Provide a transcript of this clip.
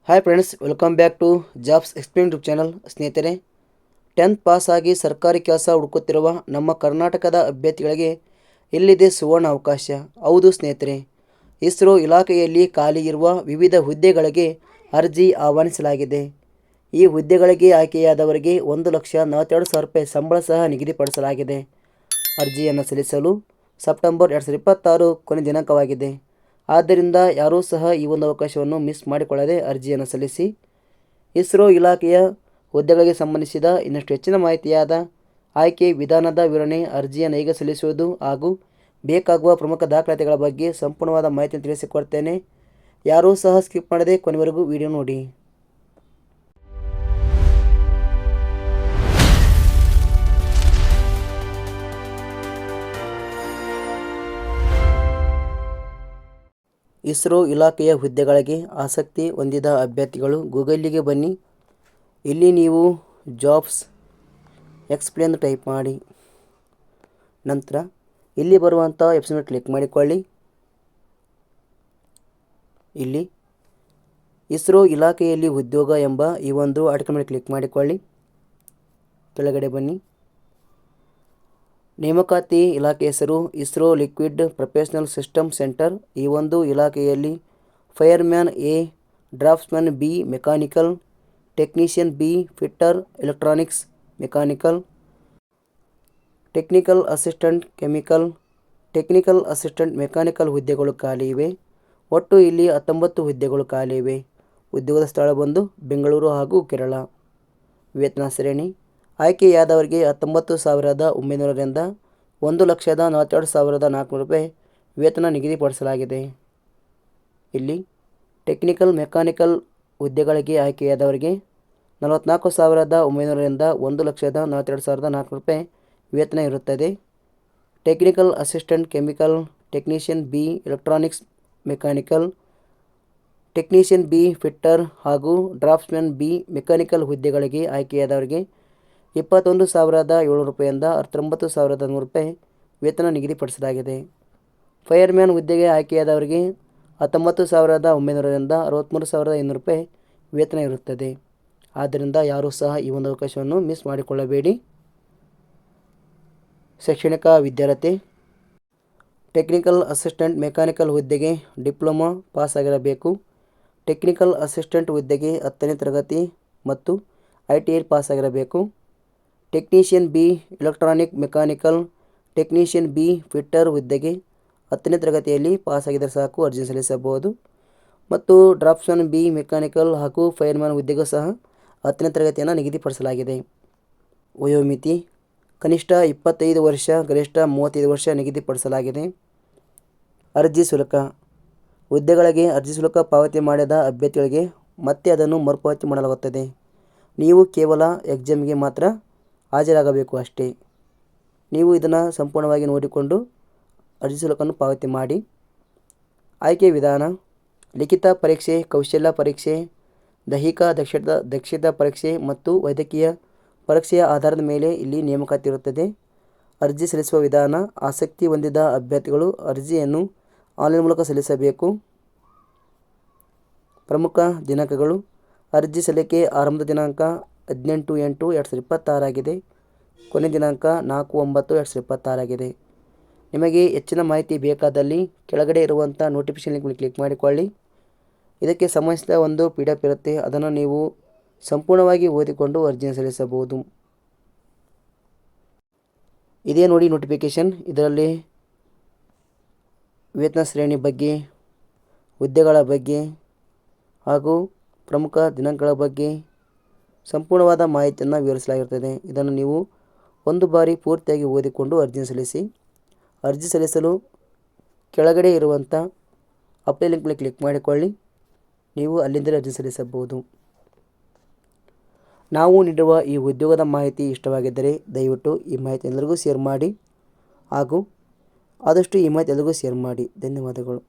Hi friends, welcome back to jobs explain YouTube channel. ಸ್ನೇಹಿತರೆ, 10th pass ಆಗಿ ಸರ್ಕಾರಿ ಕೆಲಸ ಹುಡುಕುತ್ತಿರುವ ನಮ್ಮ ಕರ್ನಾಟಕದ ಅಭ್ಯರ್ಥಿಗಳಿಗೆ ಎಲ್ಲಿದೆ ಸುವರ್ಣ ಅವಕಾಶ? ಹೌದು ಸ್ನೇಹಿತರೆ, ಇಸ್ರೋ ಇಲಾಖೆಯಲ್ಲಿ ಖಾಲಿ ಇರುವ ವಿವಿಧ ಹುದ್ದೆಗಳಿಗೆ ಅರ್ಜಿ ಆಹ್ವಾನಿಸಲಾಗಿದೆ. ಈ ಹುದ್ದೆಗಳಿಗೆ ಆಯ್ಕೆಯಾದವರಿಗೆ 1,42,000 ಸಂಬಳ ಸಹ ನಿಗದಿಪಡಿಸಲಾಗಿದೆ. ಅರ್ಜಿಯನ್ನು ಸಲ್ಲಿಸಲು ಸೆಪ್ಟೆಂಬರ್ 2026 ಕೊನೆ ದಿನಾಂಕವಾಗಿದೆ. ಆದ್ದರಿಂದ ಯಾರೂ ಸಹ ಈ ಒಂದು ಅವಕಾಶವನ್ನು ಮಿಸ್ ಮಾಡಿಕೊಳ್ಳದೆ ಅರ್ಜಿಯನ್ನು ಸಲ್ಲಿಸಿ. ಇಸ್ರೋ ಇಲಾಖೆಯ ಹುದ್ದೆಗಳಿಗೆ ಸಂಬಂಧಿಸಿದ ಇನ್ನಷ್ಟು ಹೆಚ್ಚಿನ ಮಾಹಿತಿಯಾದ ಆಯ್ಕೆ ವಿಧಾನದ ವಿವರಣೆ, ಅರ್ಜಿಯನ್ನು ಹೇಗೆ ಸಲ್ಲಿಸುವುದು ಹಾಗೂ ಬೇಕಾಗುವ ಪ್ರಮುಖ ದಾಖಲಾತಿಗಳ ಬಗ್ಗೆ ಸಂಪೂರ್ಣವಾದ ಮಾಹಿತಿಯನ್ನು ತಿಳಿಸಿಕೊಡ್ತೇನೆ. ಯಾರೂ ಸಹ ಸ್ಕಿಪ್ ಮಾಡದೆ ಕೊನೆವರೆಗೂ ವಿಡಿಯೋ ನೋಡಿ. ಇಸ್ರೋ ಇಲಾಖೆಯ ಹುದ್ದೆಗಳಿಗೆ ಆಸಕ್ತಿ ಹೊಂದಿದ ಅಭ್ಯರ್ಥಿಗಳು ಗೂಗಲ್ಲಿಗೆ ಬನ್ನಿ. ಇಲ್ಲಿ ನೀವು ಜಾಬ್ಸ್ ಎಕ್ಸ್ಪ್ಲೇನ್ ಟೈಪ್ ಮಾಡಿ. ನಂತರ ಇಲ್ಲಿ ಬರುವಂಥ ವೆಬ್ಸೈಟ್ ಕ್ಲಿಕ್ ಮಾಡಿಕೊಳ್ಳಿ. ಇಲ್ಲಿ ಇಸ್ರೋ ಇಲಾಖೆಯಲ್ಲಿ ಉದ್ಯೋಗ ಎಂಬ ಈ ಒಂದು ಆರ್ಟಿಕಲ್ ಮೇಲೆ ಕ್ಲಿಕ್ ಮಾಡಿಕೊಳ್ಳಿ. ಕೆಳಗಡೆ ಬನ್ನಿ. ನೇಮಕಾತಿ ಇಲಾಖೆ ಹೆಸರು ISRO liquid propulsion system centre. ಈ ಒಂದು ಇಲಾಖೆಯಲ್ಲಿ fireman A, draughtsman B, mechanical technician B, fitter electronics mechanical, technical assistant chemical, technical assistant mechanical ಹುದ್ದೆಗಳು ಖಾಲಿ ಇವೆ. ಒಟ್ಟು ಇಲ್ಲಿ 19 ಹುದ್ದೆಗಳು ಖಾಲಿ ಇವೆ. ಉದ್ಯೋಗದ ಸ್ಥಳ ಬಂದು ಬೆಂಗಳೂರು ಹಾಗೂ ಕೇರಳ. ವೇತನ ಶ್ರೇಣಿ ಆಯ್ಕೆಯಾದವರಿಗೆ 19,900 ರಿಂದ 1,42,400 ವೇತನ ನಿಗದಿಪಡಿಸಲಾಗಿದೆ. ಇಲ್ಲಿ ಟೆಕ್ನಿಕಲ್ ಮೆಕ್ಯಾನಿಕಲ್ ಹುದ್ದೆಗಳಿಗೆ ಆಯ್ಕೆಯಾದವರಿಗೆ 44,900 ರಿಂದ 1,42,400 ವೇತನ ಇರುತ್ತದೆ. Technical assistant chemical, technician B electronics mechanical, technician B fitter ಹಾಗೂ ಡ್ರಾಫ್ಟ್ಸ್ಮನ್ ಬಿ ಮೆಕ್ಯಾನಿಕಲ್ ಹುದ್ದೆಗಳಿಗೆ ಆಯ್ಕೆಯಾದವರಿಗೆ 21,700 ರಿಂದ 19,100 ವೇತನ ನಿಗದಿಪಡಿಸಲಾಗಿದೆ. ಫೈರ್ಮ್ಯಾನ್ ಹುದ್ದೆಗೆ ಆಯ್ಕೆಯಾದವರಿಗೆ 19,900 ರಿಂದ 63,500 ವೇತನ ಇರುತ್ತದೆ. ಆದ್ದರಿಂದ ಯಾರೂ ಸಹ ಈ ಒಂದು ಅವಕಾಶವನ್ನು ಮಿಸ್ ಮಾಡಿಕೊಳ್ಳಬೇಡಿ. ಶೈಕ್ಷಣಿಕ ವಿದ್ಯಾರ್ಹತೆ ಟೆಕ್ನಿಕಲ್ ಅಸಿಸ್ಟೆಂಟ್ ಮೆಕ್ಯಾನಿಕಲ್ ಹುದ್ದೆಗೆ ಡಿಪ್ಲೊಮಾ ಪಾಸ್ ಆಗಿರಬೇಕು. ಟೆಕ್ನಿಕಲ್ ಅಸಿಸ್ಟೆಂಟ್ ಹುದ್ದೆಗೆ 10ನೇ ತರಗತಿ ಮತ್ತು ITI ಪಾಸ್ ಆಗಿರಬೇಕು. Technician B electronic mechanical, technician B fitter ಹುದ್ದೆಗೆ 10ನೇ ತರಗತಿಯಲ್ಲಿ ಪಾಸ್ ಆಗಿದ್ದರೆ ಸಾಕು, ಅರ್ಜಿ ಸಲ್ಲಿಸಬಹುದು. ಮತ್ತು ಡ್ರಾಫ್ಟ್ಸ್ಮನ್ ಬಿ ಮೆಕ್ಯಾನಿಕಲ್ ಹಾಗೂ ಫೈರ್ಮ್ಯಾನ್ ಹುದ್ದೆಗೂ ಸಹ 10ನೇ ತರಗತಿಯನ್ನು ನಿಗದಿಪಡಿಸಲಾಗಿದೆ. ವಯೋಮಿತಿ ಕನಿಷ್ಠ 25 ವರ್ಷ, ಗರಿಷ್ಠ 35 ವರ್ಷ ನಿಗದಿಪಡಿಸಲಾಗಿದೆ. ಅರ್ಜಿ ಶುಲ್ಕ ಹುದ್ದೆಗಳಿಗೆ ಅರ್ಜಿ ಶುಲ್ಕ ಪಾವತಿ ಮಾಡಿದ ಅಭ್ಯರ್ಥಿಗಳಿಗೆ ಮತ್ತೆ ಅದನ್ನು ಮರುಪಾವತಿ ಮಾಡಲಾಗುತ್ತದೆ. ನೀವು ಕೇವಲ ಎಕ್ಸಾಮ್ಗೆ ಮಾತ್ರ ಹಾಜರಾಗಬೇಕು ಅಷ್ಟೇ. ನೀವು ಇದನ್ನು ಸಂಪೂರ್ಣವಾಗಿ ನೋಡಿಕೊಂಡು ಅರ್ಜಿ ಶುಲ್ಕವನ್ನು ಪಾವತಿ ಮಾಡಿ. ಆಯ್ಕೆ ವಿಧಾನ ಲಿಖಿತ ಪರೀಕ್ಷೆ, ಕೌಶಲ್ಯ ಪರೀಕ್ಷೆ, ದೈಹಿಕ ದಕ್ಷತಾ ಪರೀಕ್ಷೆ ಮತ್ತು ವೈದ್ಯಕೀಯ ಪರೀಕ್ಷೆಯ ಆಧಾರದ ಮೇಲೆ ಇಲ್ಲಿ ನೇಮಕಾತಿ ಇರುತ್ತದೆ. ಅರ್ಜಿ ಸಲ್ಲಿಸುವ ವಿಧಾನ ಆಸಕ್ತಿ ಹೊಂದಿದ ಅಭ್ಯರ್ಥಿಗಳು ಅರ್ಜಿಯನ್ನು ಆನ್ಲೈನ್ ಮೂಲಕ ಸಲ್ಲಿಸಬೇಕು. ಪ್ರಮುಖ ದಿನಾಂಕಗಳು ಅರ್ಜಿ ಸಲ್ಲಿಕೆ ಆರಂಭದ ದಿನಾಂಕ 18/8/2026 ಆಗಿದೆ. ಕೊನೆ ದಿನಾಂಕ 4/9/2026 ಆಗಿದೆ. ನಿಮಗೆ ಹೆಚ್ಚಿನ ಮಾಹಿತಿ ಬೇಕಾದಲ್ಲಿ ಕೆಳಗಡೆ ಇರುವಂಥ ನೋಟಿಫಿಕೇಷನ್ ಲಿಂಕ್ ಕ್ಲಿಕ್ ಮಾಡಿಕೊಳ್ಳಿ. ಇದಕ್ಕೆ ಸಂಬಂಧಿಸಿದ ಒಂದು PDF ಇರುತ್ತೆ, ಅದನ್ನು ನೀವು ಸಂಪೂರ್ಣವಾಗಿ ಓದಿಕೊಂಡು ಅರ್ಜಿಯನ್ನು ಸಲ್ಲಿಸಬಹುದು. ಇದೇ ನೋಡಿ ನೋಟಿಫಿಕೇಷನ್. ಇದರಲ್ಲಿ ವೇತನ ಶ್ರೇಣಿ ಬಗ್ಗೆ, ಹುದ್ದೆಗಳ ಬಗ್ಗೆ ಹಾಗೂ ಪ್ರಮುಖ ದಿನಾಂಕಗಳ ಬಗ್ಗೆ ಸಂಪೂರ್ಣವಾದ ಮಾಹಿತಿಯನ್ನು ವಿವರಿಸಲಾಗಿರುತ್ತದೆ. ಇದನ್ನು ನೀವು ಒಂದು ಬಾರಿ ಪೂರ್ತಿಯಾಗಿ ಓದಿಕೊಂಡು ಅರ್ಜಿಯನ್ನು ಸಲ್ಲಿಸಿ. ಅರ್ಜಿ ಸಲ್ಲಿಸಲು ಕೆಳಗಡೆ ಇರುವಂಥ ಅಪ್ಲೈ ಲಿಂಕ್ ಮೇಲೆ ಕ್ಲಿಕ್ ಮಾಡಿಕೊಳ್ಳಿ. ನೀವು ಅಲ್ಲಿಂದಲೇ ಅರ್ಜಿ ಸಲ್ಲಿಸಬಹುದು. ನಾವು ನೀಡುವ ಈ ಉದ್ಯೋಗದ ಮಾಹಿತಿ ಇಷ್ಟವಾಗಿದ್ದರೆ ದಯವಿಟ್ಟು ಈ ಮಾಹಿತಿ ಎಲ್ಲರಿಗೂ ಶೇರ್ ಮಾಡಿ ಹಾಗೂ ಆದಷ್ಟು ಈ ಮಾಹಿತಿ ಎಲ್ಲರಿಗೂ ಶೇರ್ ಮಾಡಿ. ಧನ್ಯವಾದಗಳು.